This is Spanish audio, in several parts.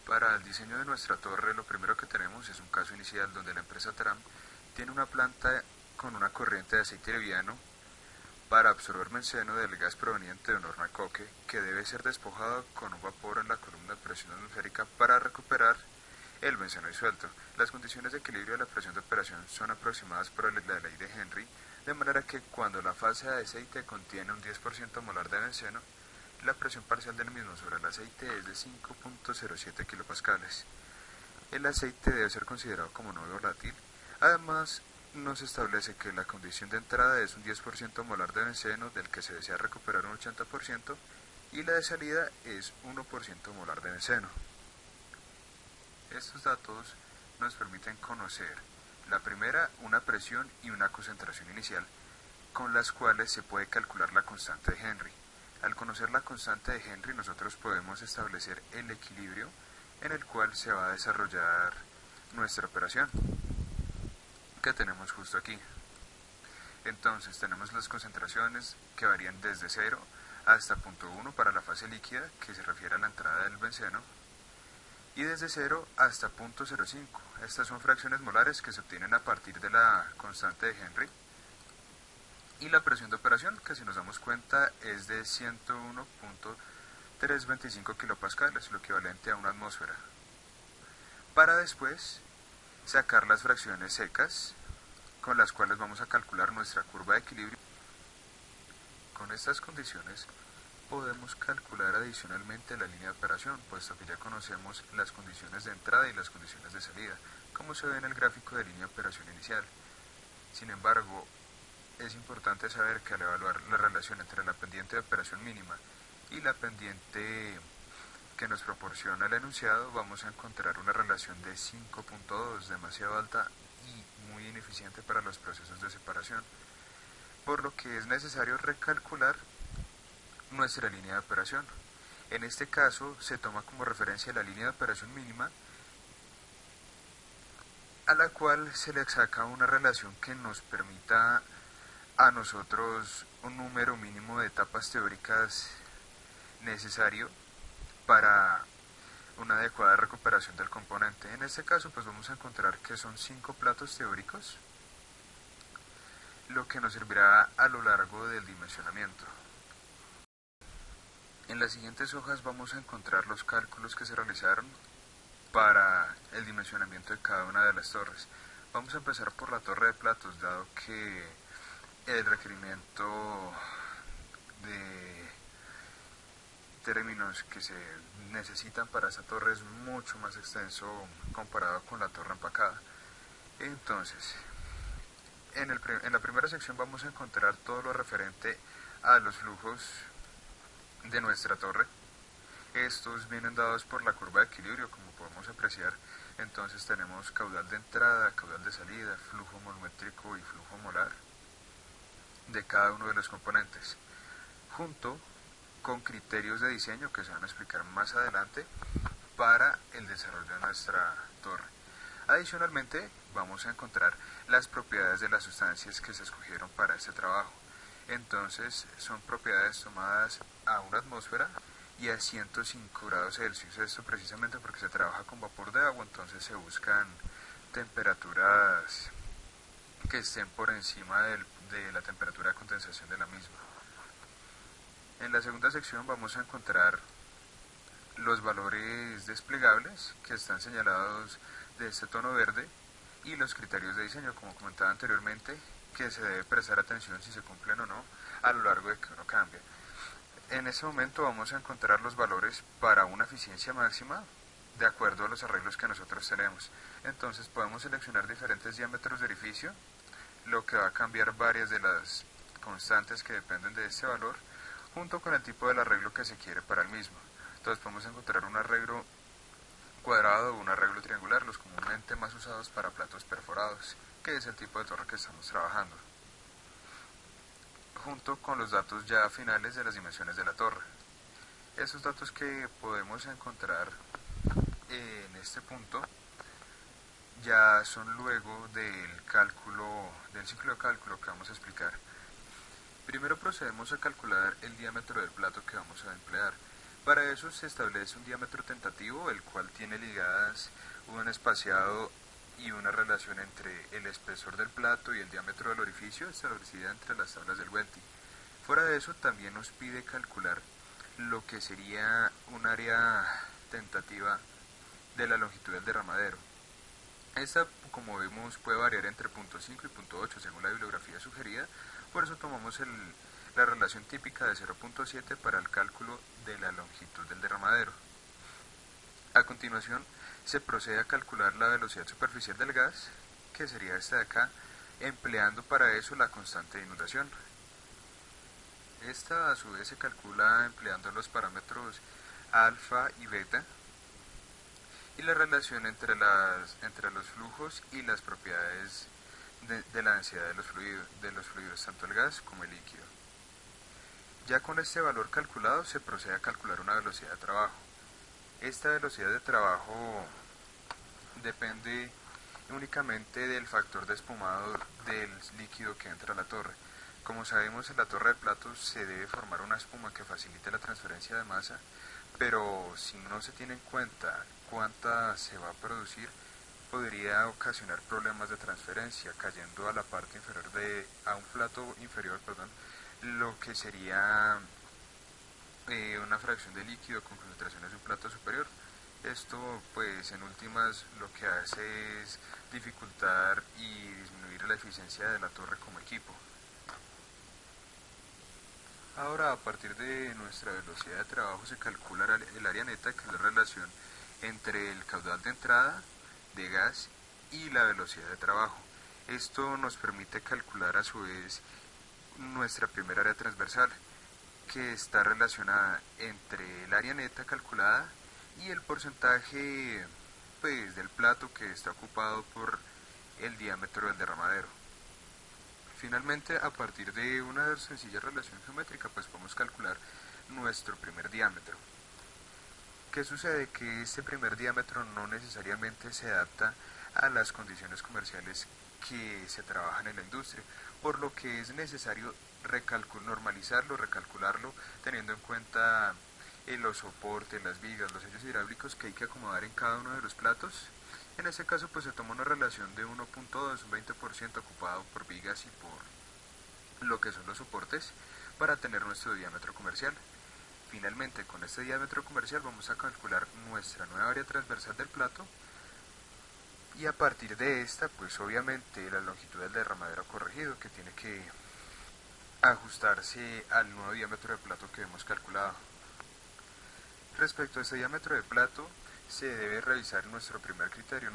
Para el diseño de nuestra torre, lo primero que tenemos es un caso inicial donde la empresa Tram tiene una planta con una corriente de aceite liviano para absorber benceno del gas proveniente de un horno a coque, que debe ser despojado con un vapor en la columna de presión atmosférica para recuperar el benceno disuelto. Las condiciones de equilibrio de la presión de operación son aproximadas por la ley de Henry, de manera que cuando la fase de aceite contiene un 10% molar de benceno, la presión parcial del mismo sobre el aceite es de 5.07 kilopascales. El aceite debe ser considerado como no volátil. Además, nos establece que la condición de entrada es un 10% molar de benceno del que se desea recuperar un 80% y la de salida es 1% molar de benceno. Estos datos nos permiten conocer la primera, una presión y una concentración inicial, con las cuales se puede calcular la constante de Henry. Al conocer la constante de Henry, nosotros podemos establecer el equilibrio en el cual se va a desarrollar nuestra operación, que tenemos justo aquí. Entonces tenemos las concentraciones que varían desde 0 hasta 0.1 para la fase líquida, que se refiere a la entrada del benceno, y desde 0 hasta 0.05. Estas son fracciones molares que se obtienen a partir de la constante de Henry. Y la presión de operación, que si nos damos cuenta es de 101.325 kilopascales, lo equivalente a una atmósfera. Para después sacar las fracciones secas, con las cuales vamos a calcular nuestra curva de equilibrio. Con estas condiciones podemos calcular adicionalmente la línea de operación, puesto que ya conocemos las condiciones de entrada y las condiciones de salida, como se ve en el gráfico de línea de operación inicial. Sin embargo, es importante saber que al evaluar la relación entre la pendiente de operación mínima y la pendiente que nos proporciona el enunciado, vamos a encontrar una relación de 5.2, demasiado alta y muy ineficiente para los procesos de separación, por lo que es necesario recalcular nuestra línea de operación. En este caso se toma como referencia la línea de operación mínima, a la cual se le saca una relación que nos permita a nosotros un número mínimo de etapas teóricas necesario para una adecuada recuperación del componente. En este caso pues vamos a encontrar que son 5 platos teóricos, lo que nos servirá a lo largo del dimensionamiento. En las siguientes hojas vamos a encontrar los cálculos que se realizaron para el dimensionamiento de cada una de las torres. Vamos a empezar por la torre de platos, dado que el requerimiento de términos que se necesitan para esta torre es mucho más extenso comparado con la torre empacada. Entonces, en la primera sección vamos a encontrar todo lo referente a los flujos de nuestra torre. Estos vienen dados por la curva de equilibrio, como podemos apreciar. Entonces tenemos caudal de entrada, caudal de salida, flujo volumétrico y flujo molar de cada uno de los componentes, junto con criterios de diseño que se van a explicar más adelante para el desarrollo de nuestra torre. Adicionalmente, vamos a encontrar las propiedades de las sustancias que se escogieron para este trabajo. Entonces, son propiedades tomadas a una atmósfera y a 105 grados Celsius. Esto precisamente porque se trabaja con vapor de agua, entonces se buscan temperaturas que estén por encima de la temperatura de condensación de la misma. En la segunda sección vamos a encontrar los valores desplegables que están señalados de este tono verde y los criterios de diseño, como comentaba anteriormente, que se debe prestar atención si se cumplen o no a lo largo de que uno cambia. En este momento vamos a encontrar los valores para una eficiencia máxima de acuerdo a los arreglos que nosotros tenemos. Entonces podemos seleccionar diferentes diámetros de orificio, lo que va a cambiar varias de las constantes que dependen de este valor, junto con el tipo del arreglo que se quiere para el mismo. Entonces podemos encontrar un arreglo cuadrado o un arreglo triangular, los comúnmente más usados para platos perforados, que es el tipo de torre que estamos trabajando, junto con los datos ya finales de las dimensiones de la torre. Esos datos que podemos encontrar en este punto ya son luego del ciclo de cálculo que vamos a explicar. Primero procedemos a calcular el diámetro del plato que vamos a emplear. Para eso se establece un diámetro tentativo, el cual tiene ligadas un espaciado y una relación entre el espesor del plato y el diámetro del orificio establecida entre las tablas del Welty. Fuera de eso, también nos pide calcular lo que sería un área tentativa de la longitud del derramadero. Esta, como vemos, puede variar entre 0.5 y 0.8 según la bibliografía sugerida, por eso tomamos la relación típica de 0.7 para el cálculo de la longitud del derramadero. A continuación, se procede a calcular la velocidad superficial del gas, que sería esta de acá, empleando para eso la constante de inundación. Esta a su vez se calcula empleando los parámetros alfa y beta y la relación entre los flujos y las propiedades de la densidad de los fluidos, tanto el gas como el líquido. Ya con este valor calculado se procede a calcular una velocidad de trabajo. Esta velocidad de trabajo depende únicamente del factor de espumado del líquido que entra a la torre. Como sabemos, en la torre de platos se debe formar una espuma que facilite la transferencia de masa, pero si no se tiene en cuenta cuánta se va a producir, podría ocasionar problemas de transferencia, cayendo a la parte inferior a un plato inferior, perdón, lo que sería una fracción de líquido con concentraciones de un plato superior. Esto, pues, en últimas, lo que hace es dificultar y disminuir la eficiencia de la torre como equipo. Ahora, a partir de nuestra velocidad de trabajo, se calcula el área neta, que es la relación entre el caudal de entrada de gas y la velocidad de trabajo. Esto nos permite calcular a su vez nuestra primera área transversal, que está relacionada entre el área neta calculada y el porcentaje, pues, del plato que está ocupado por el diámetro del derramadero. Finalmente, a partir de una sencilla relación geométrica, pues podemos calcular nuestro primer diámetro. ¿Qué sucede? Que este primer diámetro no necesariamente se adapta a las condiciones comerciales que se trabajan en la industria, por lo que es necesario normalizarlo, recalcularlo, teniendo en cuenta los soportes, las vigas, los sellos hidráulicos que hay que acomodar en cada uno de los platos. En este caso, pues se toma una relación de 1.2, un 20% ocupado por vigas y por lo que son los soportes para tener nuestro diámetro comercial. Finalmente, con este diámetro comercial vamos a calcular nuestra nueva área transversal del plato y a partir de esta, pues obviamente la longitud del derramadero corregido, que tiene que ajustarse al nuevo diámetro de plato que hemos calculado. Respecto a este diámetro de plato, se debe revisar nuestro primer criterio.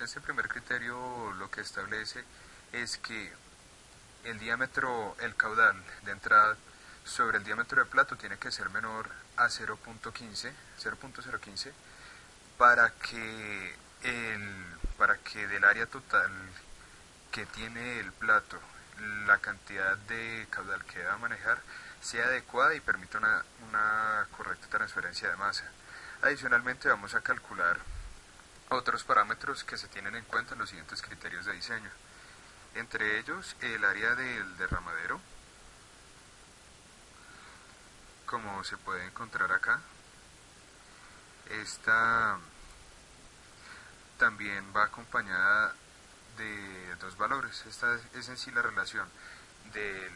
Este primer criterio lo que establece es que el caudal de entrada sobre el diámetro de plato tiene que ser menor a 0.15 para que del área total que tiene el plato la cantidad de caudal que deba manejar sea adecuada y permita una correcta transferencia de masa. Adicionalmente, vamos a calcular otros parámetros que se tienen en cuenta en los siguientes criterios de diseño. Entre ellos, el área del derramadero, como se puede encontrar acá. Esta también va acompañada de dos valores. Esta es en sí la relación de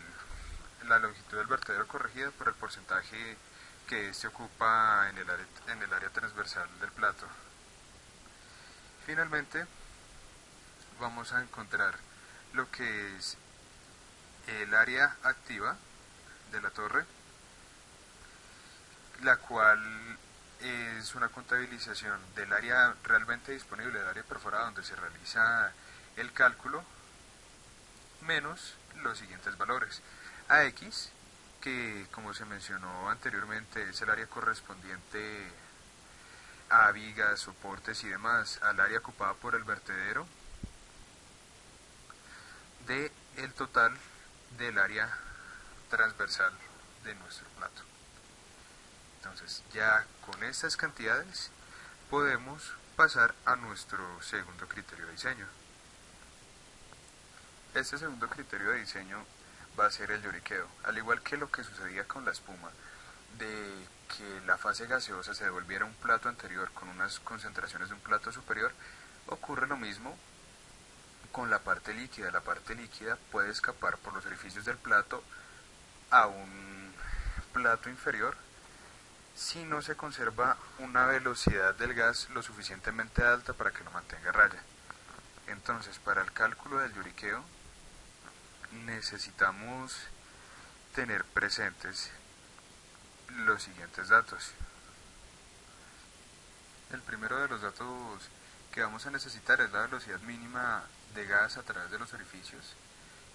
la longitud del vertedero corregida por el porcentaje que se ocupa en el área transversal del plato. Finalmente, vamos a encontrar lo que es el área activa de la torre, la cual es una contabilización del área realmente disponible, del área perforada donde se realiza el cálculo, menos los siguientes valores. AX, que como se mencionó anteriormente es el área correspondiente a vigas, soportes y demás, al área ocupada por el vertedero, de el total del área transversal de nuestro plato. Entonces, ya con estas cantidades podemos pasar a nuestro segundo criterio de diseño. Este segundo criterio de diseño va a ser el lloriqueo. Al igual que lo que sucedía con la espuma, de que la fase gaseosa se devolviera a un plato anterior con unas concentraciones de un plato superior, ocurre lo mismo con la parte líquida. La parte líquida puede escapar por los orificios del plato a un plato inferior si no se conserva una velocidad del gas lo suficientemente alta para que lo mantenga a raya. Entonces, para el cálculo del lloriqueo necesitamos tener presentes los siguientes datos. El primero de los datos que vamos a necesitar es la velocidad mínima de gas a través de los orificios,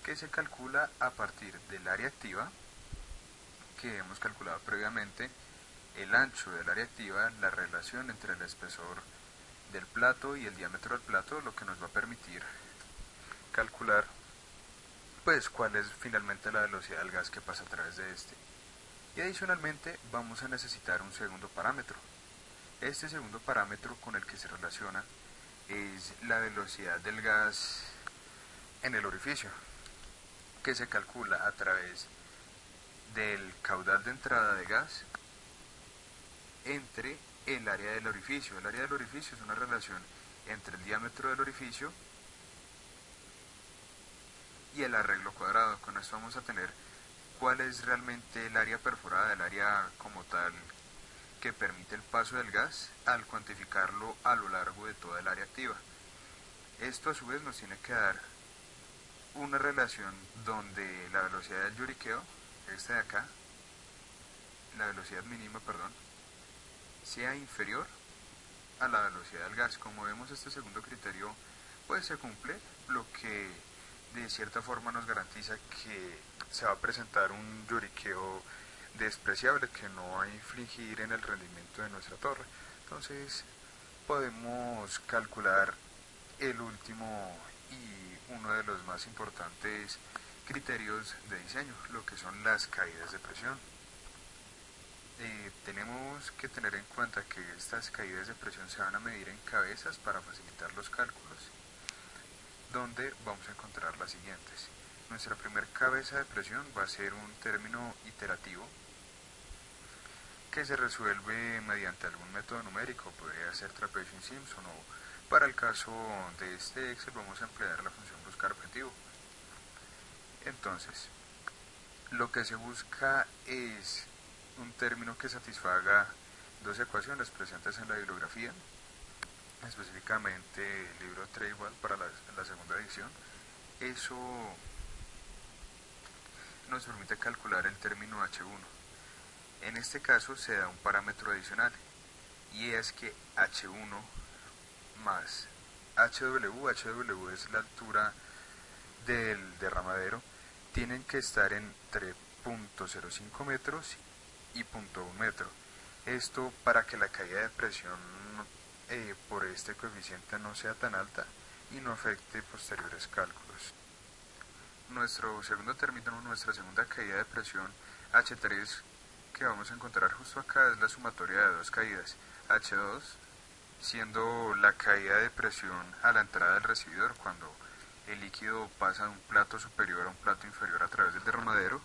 que se calcula a partir del área activa, que hemos calculado previamente, el ancho del área activa, la relación entre el espesor del plato y el diámetro del plato, lo que nos va a permitir calcular pues cuál es finalmente la velocidad del gas que pasa a través de este. Y adicionalmente vamos a necesitar un segundo parámetro. Este segundo parámetro con el que se relaciona es la velocidad del gas en el orificio, que se calcula a través del caudal de entrada de gas entre el área del orificio. El área del orificio es una relación entre el diámetro del orificio y el arreglo cuadrado. Con esto vamos a tener cuál es realmente el área perforada, el área como tal que permite el paso del gas al cuantificarlo a lo largo de toda el área activa. Esto a su vez nos tiene que dar una relación donde la velocidad del lloriqueo, esta de acá, la velocidad mínima, perdón, sea inferior a la velocidad del gas. Como vemos, este segundo criterio pues se cumple, lo que de cierta forma nos garantiza que se va a presentar un lloriqueo despreciable que no va a infligir en el rendimiento de nuestra torre. Entonces podemos calcular el último y uno de los más importantes criterios de diseño, lo que son las caídas de presión. Tenemos que tener en cuenta que estas caídas de presión se van a medir en cabezas para facilitar los cálculos, donde vamos a encontrar las siguientes. Nuestra primera cabeza de presión va a ser un término iterativo que se resuelve mediante algún método numérico, podría ser Trapezium-Simpson, o para el caso de este Excel vamos a emplear la función buscar objetivo. Entonces, lo que se busca es un término que satisfaga dos ecuaciones presentes en la bibliografía, específicamente el libro Treibal para la segunda edición. Eso nos permite calcular el término H1. En este caso se da un parámetro adicional, y es que H1 más HW es la altura del derramadero, tienen que estar entre 0.05 metros y 0.1 metro. Esto para que la caída de presión por este coeficiente no sea tan alta y no afecte posteriores cálculos. Nuestro segundo término, nuestra segunda caída de presión, H3, que vamos a encontrar justo acá, es la sumatoria de dos caídas, H2, siendo la caída de presión a la entrada del recibidor cuando el líquido pasa de un plato superior a un plato inferior a través del derramadero,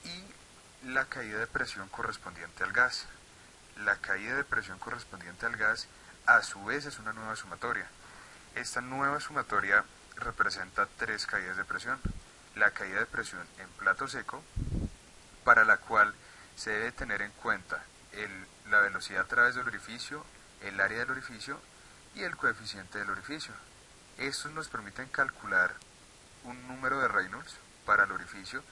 y la caída de presión correspondiente al gas. La caída de presión correspondiente al gas a su vez es una nueva sumatoria. Esta nueva sumatoria representa tres caídas de presión. La caída de presión en plato seco, para la cual se debe tener en cuenta la velocidad a través del orificio, el área del orificio y el coeficiente del orificio. Estos nos permiten calcular un número de Reynolds para el orificio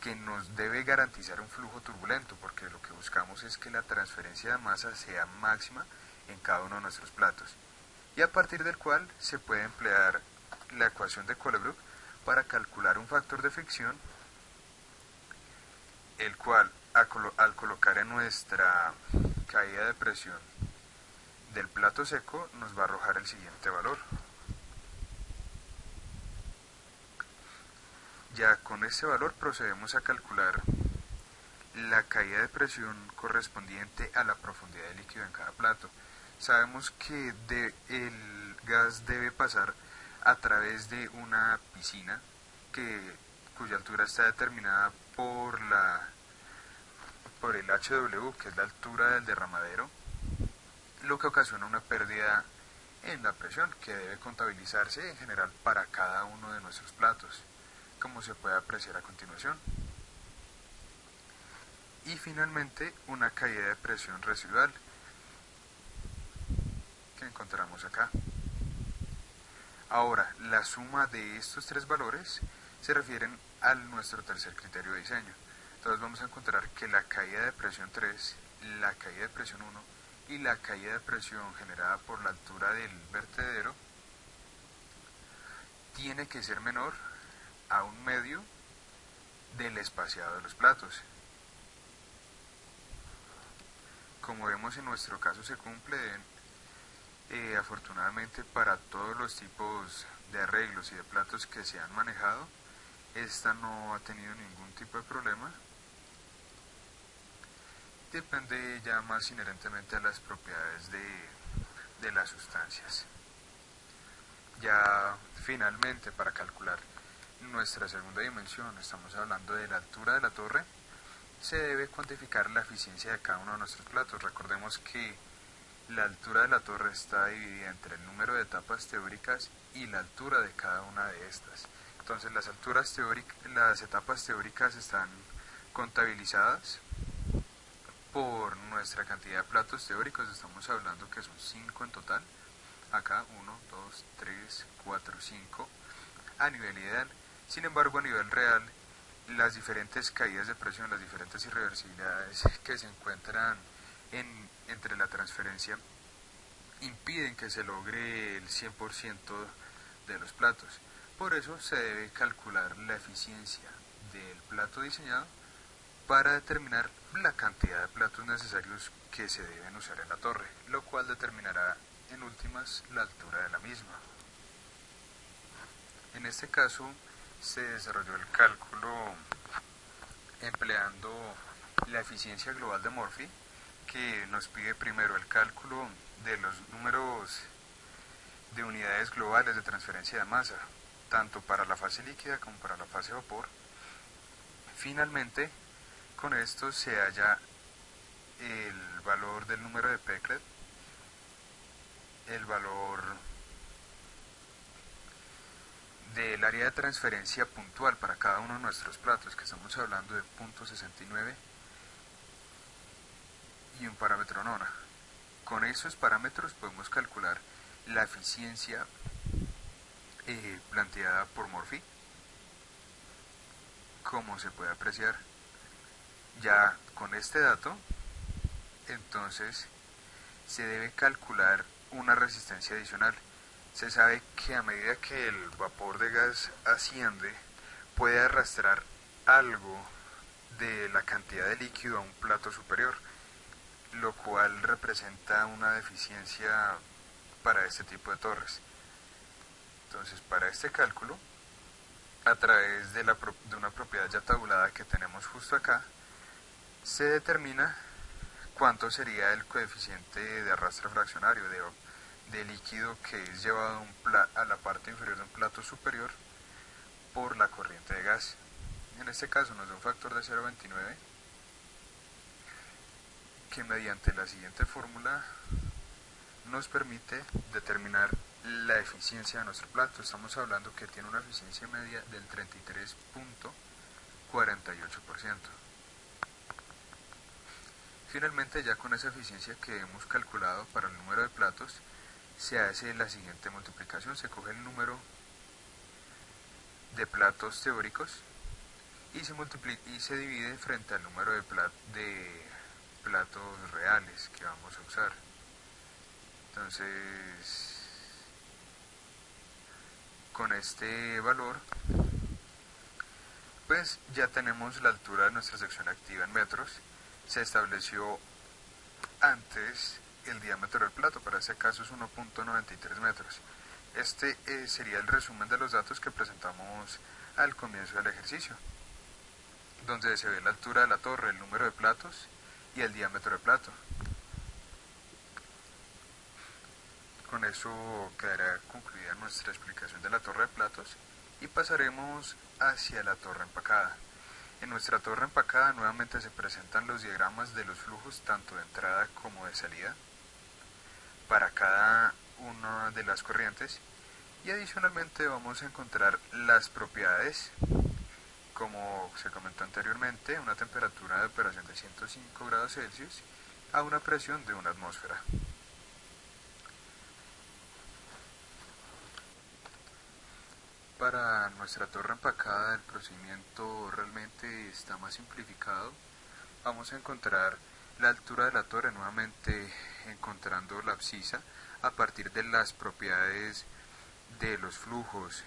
que nos debe garantizar un flujo turbulento, porque lo que buscamos es que la transferencia de masa sea máxima en cada uno de nuestros platos, y a partir del cual se puede emplear la ecuación de Colebrook para calcular un factor de fricción, el cual al colocar en nuestra caída de presión del plato seco nos va a arrojar el siguiente valor. Ya con este valor procedemos a calcular la caída de presión correspondiente a la profundidad de líquido en cada plato. Sabemos que el gas debe pasar a través de una piscina cuya altura está determinada por por el HW, que es la altura del derramadero, lo que ocasiona una pérdida en la presión que debe contabilizarse en general para cada uno de nuestros platos, como se puede apreciar a continuación. Y finalmente una caída de presión residual que encontramos acá. Ahora, la suma de estos tres valores se refieren a nuestro tercer criterio de diseño. Entonces vamos a encontrar que la caída de presión 3, la caída de presión 1 y la caída de presión generada por la altura del vertedero tiene que ser menor a un medio del espaciado de los platos. Como vemos, en nuestro caso se cumple. Afortunadamente, para todos los tipos de arreglos y de platos que se han manejado, esta no ha tenido ningún tipo de problema. Depende ya más inherentemente a las propiedades de las sustancias. Ya finalmente, para calcular nuestra segunda dimensión, estamos hablando de la altura de la torre, se debe cuantificar la eficiencia de cada uno de nuestros platos. Recordemos que la altura de la torre está dividida entre el número de etapas teóricas y la altura de cada una de estas. Entonces las etapas teóricas están contabilizadas por nuestra cantidad de platos teóricos. Estamos hablando que son 5 en total. Acá 1, 2, 3, 4, 5 a nivel ideal. Sin embargo, a nivel real, las diferentes caídas de presión, las diferentes irreversibilidades que se encuentran entre la transferencia impiden que se logre el 100% de los platos. Por eso se debe calcular la eficiencia del plato diseñado para determinar la cantidad de platos necesarios que se deben usar en la torre, lo cual determinará en últimas la altura de la misma. En este caso se desarrolló el cálculo empleando la eficiencia global de Murphy, que nos pide primero el cálculo de los números de unidades globales de transferencia de masa, tanto para la fase líquida como para la fase vapor. Finalmente, con esto se halla el valor del número de Peclet, el valor del área de transferencia puntual para cada uno de nuestros platos, que estamos hablando de 0.69, y un parámetro nona. Con esos parámetros podemos calcular la eficiencia planteada por Murphy. Como se puede apreciar, ya con este dato, entonces se debe calcular una resistencia adicional. Se sabe que a medida que el vapor de gas asciende, puede arrastrar algo de la cantidad de líquido a un plato superior, lo cual representa una deficiencia para este tipo de torres. Entonces, para este cálculo, a través de una propiedad ya tabulada que tenemos justo acá, se determina cuánto sería el coeficiente de arrastre fraccionario de líquido que es llevado a la parte inferior de un plato superior por la corriente de gas. En este caso nos da un factor de 0.29, que mediante la siguiente fórmula nos permite determinar la eficiencia de nuestro plato. Estamos hablando que tiene una eficiencia media del 33.48%. Finalmente, ya con esa eficiencia que hemos calculado para el número de platos, se hace la siguiente multiplicación. Se coge el número de platos teóricos y se divide frente al número de platos reales que vamos a usar. Entonces, con este valor, pues ya tenemos la altura de nuestra sección activa en metros. Se estableció antes el diámetro del plato, para este caso es 1.93 metros. Este sería el resumen de los datos que presentamos al comienzo del ejercicio, donde se ve la altura de la torre, el número de platos y el diámetro del plato. Con eso quedará concluida nuestra explicación de la torre de platos y pasaremos hacia la torre empacada. En nuestra torre empacada nuevamente se presentan los diagramas de los flujos tanto de entrada como de salida para cada una de las corrientes, y adicionalmente vamos a encontrar las propiedades, como se comentó anteriormente, una temperatura de operación de 105 grados Celsius a una presión de una atmósfera. Para nuestra torre empacada el procedimiento realmente está más simplificado. Vamos a encontrar la altura de la torre nuevamente encontrando la abscisa a partir de las propiedades de los flujos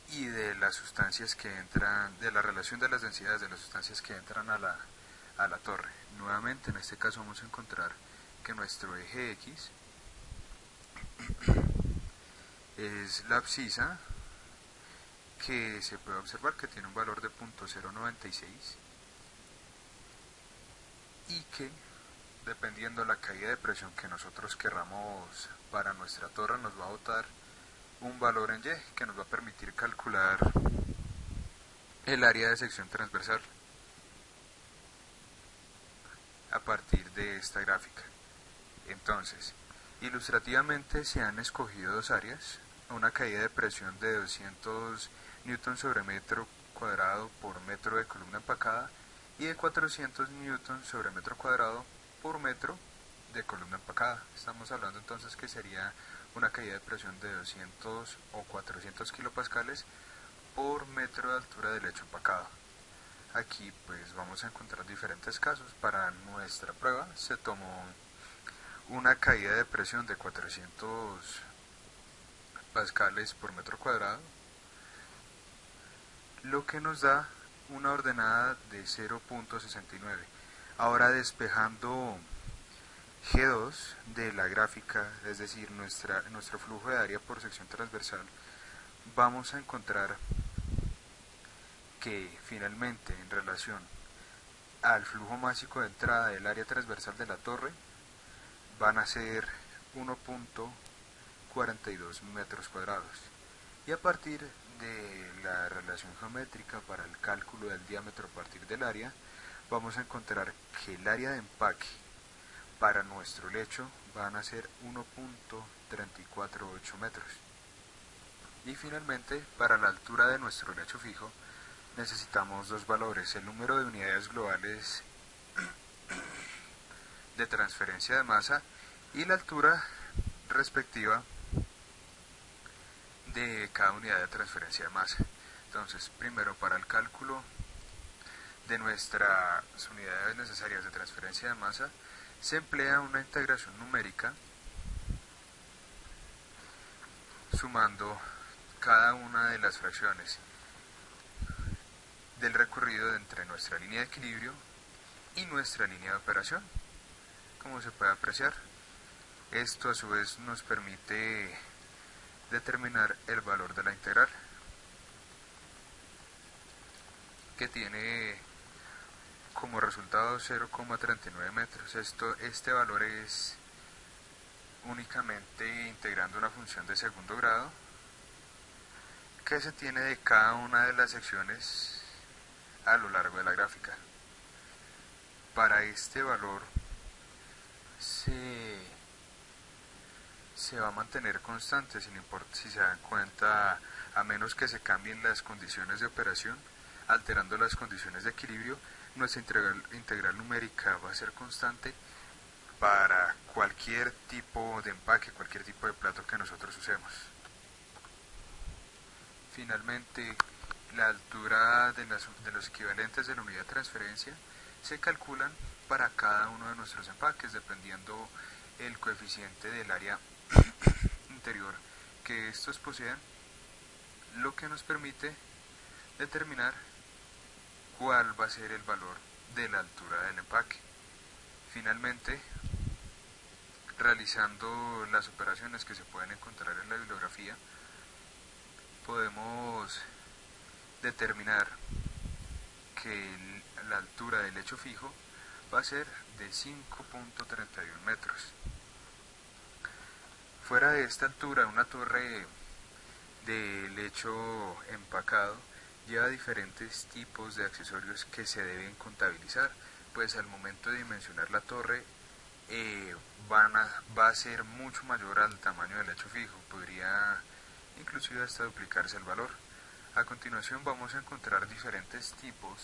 y de las sustancias que entran, de la relación de las densidades de las sustancias que entran a la torre. Nuevamente en este caso vamos a encontrar que nuestro eje X es la abscisa, que se puede observar que tiene un valor de 0.096 y que, dependiendo de la caída de presión que nosotros querramos para nuestra torre, nos va a botar un valor en Y que nos va a permitir calcular el área de sección transversal a partir de esta gráfica. Entonces, ilustrativamente se han escogido dos áreas, una caída de presión de 200 newtons sobre metro cuadrado por metro de columna empacada y de 400 newtons sobre metro cuadrado por metro de columna empacada. Estamos hablando entonces que sería una caída de presión de 200 o 400 kilopascales por metro de altura del lecho empacado. Aquí pues vamos a encontrar diferentes casos. Para nuestra prueba se tomó una caída de presión de 400 pascales por metro cuadrado, lo que nos da una ordenada de 0.69. Ahora despejando G2 de la gráfica, es decir, nuestro flujo de área por sección transversal, vamos a encontrar que finalmente en relación al flujo másico de entrada del área transversal de la torre van a ser 1.42 metros cuadrados, y a partir de la relación geométrica para el cálculo del diámetro a partir del área vamos a encontrar que el área de empaque para nuestro lecho van a ser 1.348 metros. Y finalmente, para la altura de nuestro lecho fijo necesitamos dos valores: el número de unidades globales de transferencia de masa y la altura respectiva de cada unidad de transferencia de masa. Entonces, primero, para el cálculo de nuestras unidades necesarias de transferencia de masa se emplea una integración numérica sumando cada una de las fracciones del recorrido entre nuestra línea de equilibrio y nuestra línea de operación, como se puede apreciar. Esto a su vez nos permite determinar el valor de la integral, que tiene como resultado 0,39 metros. Este valor es únicamente integrando una función de segundo grado que se tiene de cada una de las secciones a lo largo de la gráfica. Para este valor se va a mantener constante, sin importar si se dan cuenta, a menos que se cambien las condiciones de operación, alterando las condiciones de equilibrio. Nuestra integral numérica va a ser constante para cualquier tipo de empaque, cualquier tipo de plato que nosotros usemos. Finalmente, la altura de los equivalentes de la unidad de transferencia se calculan para cada uno de nuestros empaques, dependiendo el coeficiente del área interior que estos poseen, lo que nos permite determinar cuál va a ser el valor de la altura del empaque. Finalmente, realizando las operaciones que se pueden encontrar en la bibliografía, podemos determinar que la altura del lecho fijo va a ser de 5.31 metros. Fuera de esta altura, una torre de lecho empacado lleva diferentes tipos de accesorios que se deben contabilizar, pues al momento de dimensionar la torre va a ser mucho mayor al tamaño del lecho fijo, podría inclusive hasta duplicarse el valor. A continuación vamos a encontrar diferentes tipos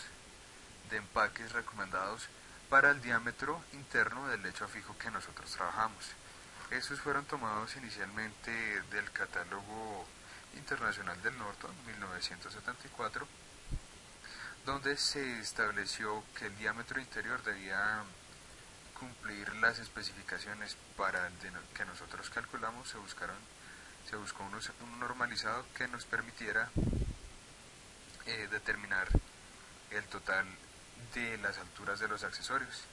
de empaques recomendados para el diámetro interno del lecho fijo que nosotros trabajamos. Estos fueron tomados inicialmente del catálogo internacional del Norton 1974, donde se estableció que el diámetro interior debía cumplir las especificaciones para el que nosotros calculamos. Se buscó un normalizado que nos permitiera determinar el total de las alturas de los accesorios.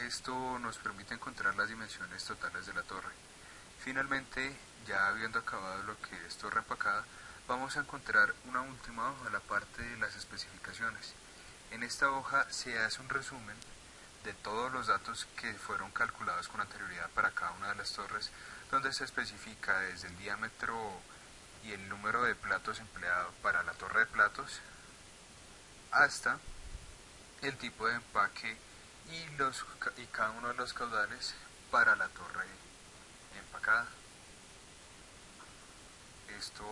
Esto nos permite encontrar las dimensiones totales de la torre. Finalmente, ya habiendo acabado lo que es torre empacada, vamos a encontrar una última hoja, la parte de las especificaciones. En esta hoja se hace un resumen de todos los datos que fueron calculados con anterioridad para cada una de las torres, donde se especifica desde el diámetro y el número de platos empleado para la torre de platos hasta el tipo de empaque y cada uno de los caudales para la torre empacada. Esto,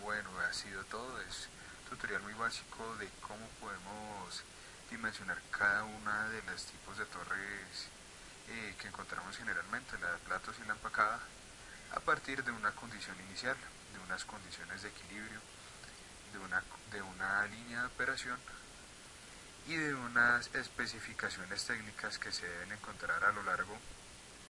bueno, ha sido todo. Es un tutorial muy básico de cómo podemos dimensionar cada una de los tipos de torres que encontramos generalmente, la de platos y la empacada, a partir de una condición inicial, de unas condiciones de equilibrio, de una línea de operación y de unas especificaciones técnicas que se deben encontrar a lo largo